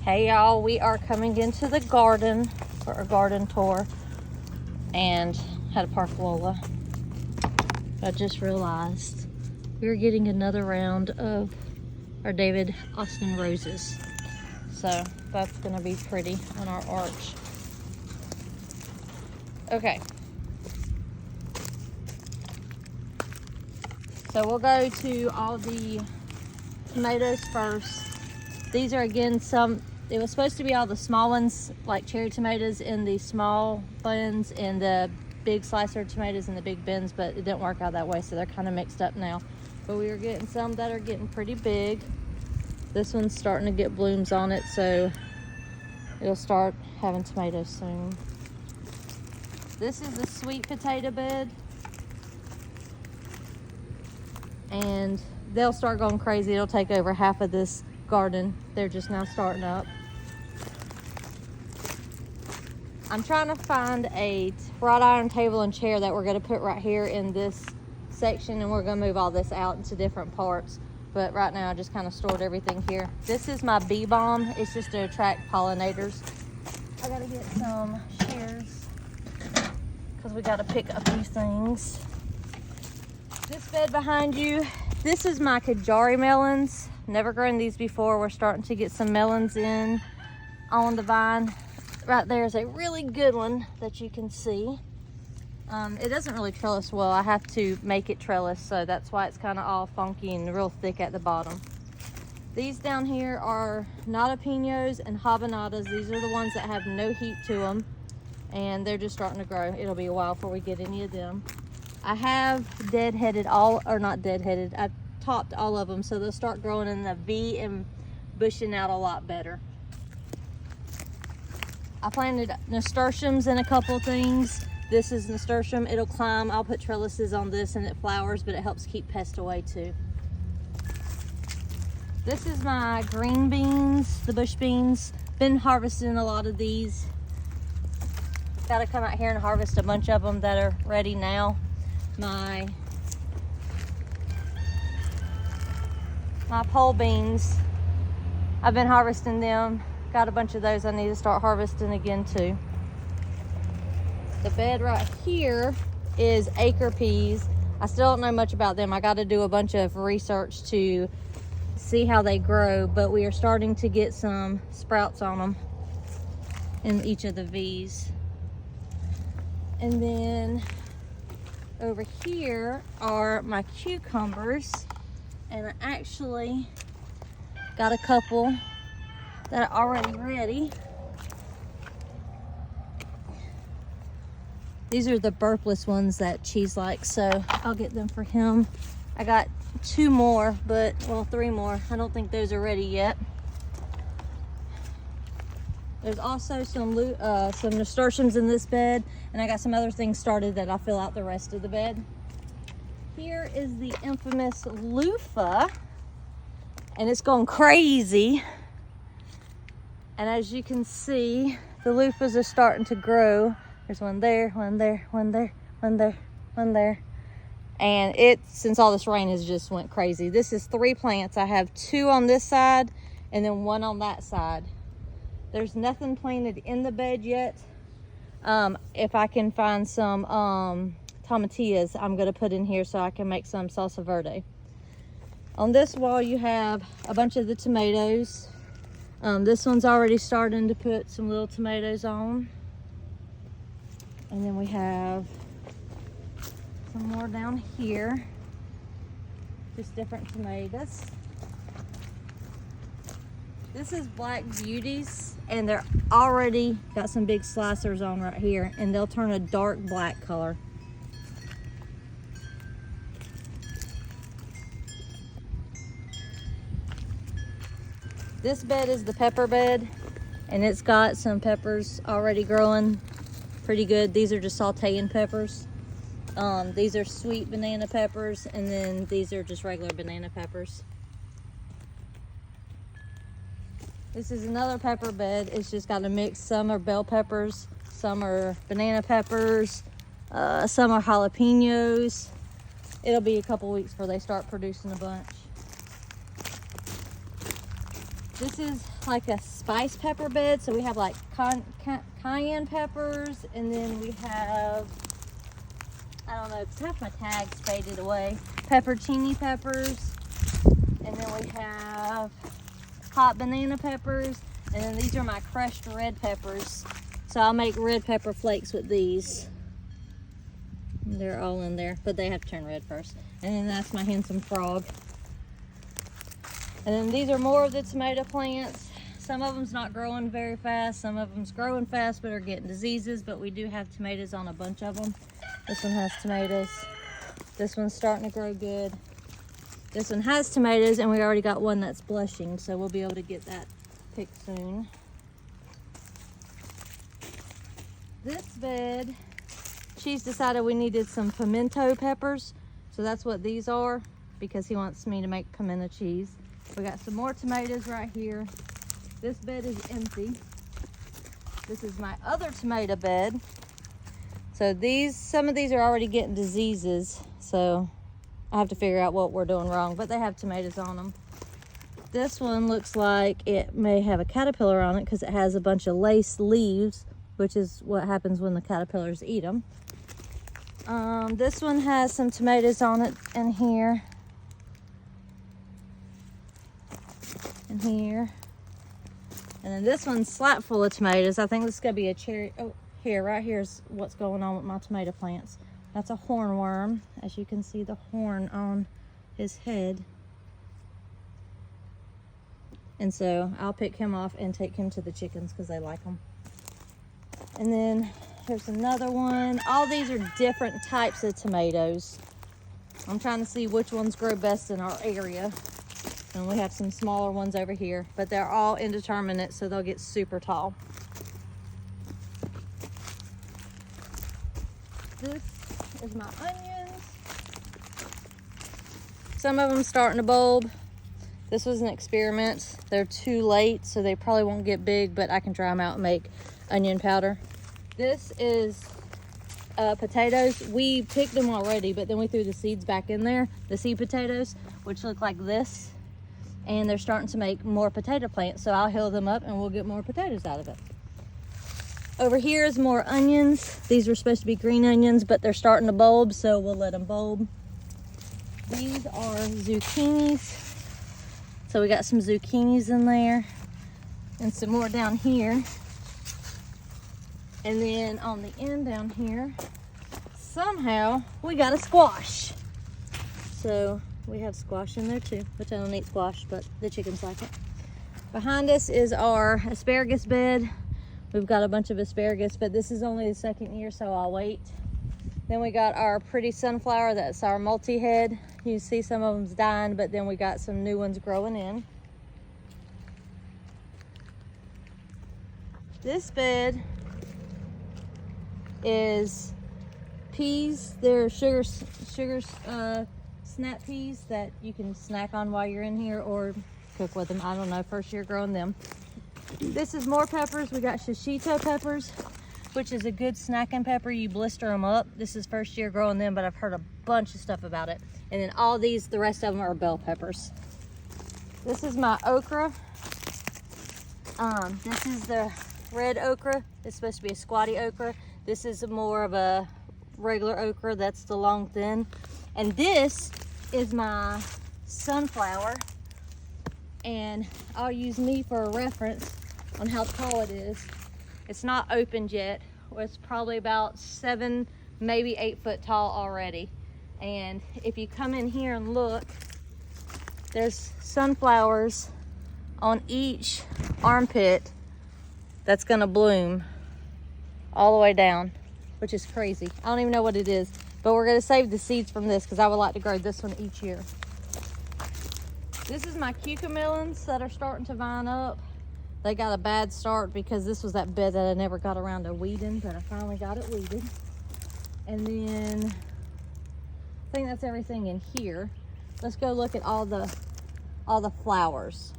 Hey y'all, we are coming into the garden for a garden tour and had to park Lola. I just realized we're getting another round of our David Austin roses. So that's gonna be pretty on our arch. Okay. So we'll go to all the tomatoes first. These are again it was supposed to be all the small ones like cherry tomatoes in the small bins and the big slicer tomatoes in the big bins, but it didn't work out that way, so they're kind of mixed up now. But we are getting some that are getting pretty big. This one's starting to get blooms on it, so it'll start having tomatoes soon. This is the sweet potato bed, and they'll start going crazy. It'll take over half of this garden. They're just now starting up. I'm trying to find a wrought iron table and chair that we're going to put right here in this section, and we're going to move all this out into different parts. But right now I just kind of stored everything here. This is my bee balm. It's just to attract pollinators. I got to get some shears because we got to pick a few things. This bed behind you, this is my Kajari melons. Never grown these before. We're starting to get some melons in on the vine. Right there is a really good one that you can see. It doesn't really trellis well. I have to make it trellis, so that's why it's kind of all funky and real thick at the bottom. These down here are nadapinos and habanadas. These are the ones that have no heat to them, and they're just starting to grow. It'll be a while before we get any of them. I have deadheaded I topped all of them, so they'll start growing in the V and bushing out a lot better. I planted nasturtiums in a couple things. This is nasturtium. It'll climb. I'll put trellises on this and it flowers, but it helps keep pests away too. This is my green beans, the bush beans. Been harvesting a lot of these. Got to come out here and harvest a bunch of them that are ready now. My pole beans, I've been harvesting them. Got a bunch of those I need to start harvesting again too. The bed right here is acre peas. I still don't know much about them. I got to do a bunch of research to see how they grow, but we are starting to get some sprouts on them in each of the V's. And then over here are my cucumbers, and I actually got a couple that are already ready. These are the burpless ones that Cheese likes, so I'll get them for him. I got 2 more, well, 3 more. I don't think those are ready yet. There's also some nasturtiums in this bed, and I got some other things started that I'll fill out the rest of the bed. Here is the infamous loofah, and it's going crazy. And as you can see, the loofahs are starting to grow. There's one there, one there, one there, one there, one there. And since all this rain has just went crazy. This is 3 plants. I have 2 on this side and then 1 on that side. There's nothing planted in the bed yet. If I can find some tomatillas, I'm gonna put in here so I can make some salsa verde. On this wall, you have a bunch of the tomatoes. This one's already starting to put some little tomatoes on. And then we have some more down here. Just different tomatoes. This is Black Beauties, and they're already got some big slicers on right here, and they'll turn a dark black color. This bed is the pepper bed, and it's got some peppers already growing pretty good. These are just sauteing peppers. These are sweet banana peppers, and then these are just regular banana peppers. This is another pepper bed. It's just got a mix. Some are bell peppers, some are banana peppers, some are jalapenos. It'll be a couple weeks before they start producing a bunch. This is like a spice pepper bed. So we have like cayenne peppers, and then we have, I don't know, half my tags faded away. Peppercini peppers, and then we have hot banana peppers, and then these are my crushed red peppers. So I'll make red pepper flakes with these. They're all in there, but they have to turn red first. And then that's my handsome frog. And then these are more of the tomato plants. Some of them's not growing very fast. Some of them's growing fast but are getting diseases, but we do have tomatoes on a bunch of them. This one has tomatoes. This one's starting to grow good. This one has tomatoes, and we already got one that's blushing, so we'll be able to get that picked soon. This bed, Cheese decided we needed some pimento peppers, so that's what these are, because he wants me to make pimento cheese. We got some more tomatoes right here. This bed is empty. This is my other tomato bed. So some of these are already getting diseases, so I have to figure out what we're doing wrong, but they have tomatoes on them. This one looks like it may have a caterpillar on it because it has a bunch of lace leaves, which is what happens when the caterpillars eat them. This one has some tomatoes on it in here. And here. And then this one's slap full of tomatoes. I think this is gonna be a cherry. Oh, right here's what's going on with my tomato plants. That's a hornworm. As you can see, the horn on his head. And so I'll pick him off and take him to the chickens because they like them. And then here's another one. All these are different types of tomatoes. I'm trying to see which ones grow best in our area. And we have some smaller ones over here, but they're all indeterminate, so they'll get super tall. This is my onions. Some of them starting to bulb. This was an experiment. They're too late, so they probably won't get big, but I can dry them out and make onion powder. This is potatoes. We picked them already, but then we threw the seeds back in there, the seed potatoes, which look like this. And they're starting to make more potato plants, so I'll heal them up and we'll get more potatoes out of it. Over here is more onions. These were supposed to be green onions, but they're starting to bulb, so we'll let them bulb. These are zucchinis. So we got some zucchinis in there and some more down here. And then on the end down here, somehow we got a squash. So we have squash in there too, which I don't eat squash, but the chickens like it. Behind us is our asparagus bed. We've got a bunch of asparagus, but this is only the second year, so I'll wait. Then we got our pretty sunflower, that's our multi-head. You see some of them's dying, but then we got some new ones growing in. This bed is peas. They're sugar snap peas that you can snack on while you're in here or cook with them. I don't know, first year growing them. This is more peppers. We got shishito peppers, which is a good snacking pepper. You blister them up. This is first year growing them, but I've heard a bunch of stuff about it. And then all these, the rest of them are bell peppers. This is my okra. This is the red okra. It's supposed to be a squatty okra. This is more of a regular okra. That's the long thin. And this is my sunflower. And I'll use me for a reference on how tall it is. It's not opened yet. It's probably about 7, maybe 8 foot tall already. And if you come in here and look, there's sunflowers on each armpit that's gonna bloom all the way down, which is crazy. I don't even know what it is, but we're gonna save the seeds from this because I would like to grow this one each year. This is my cucamelons that are starting to vine up. They got a bad start because this was that bed that I never got around to weeding, but I finally got it weeded. And then I think that's everything in here. Let's go look at all the flowers.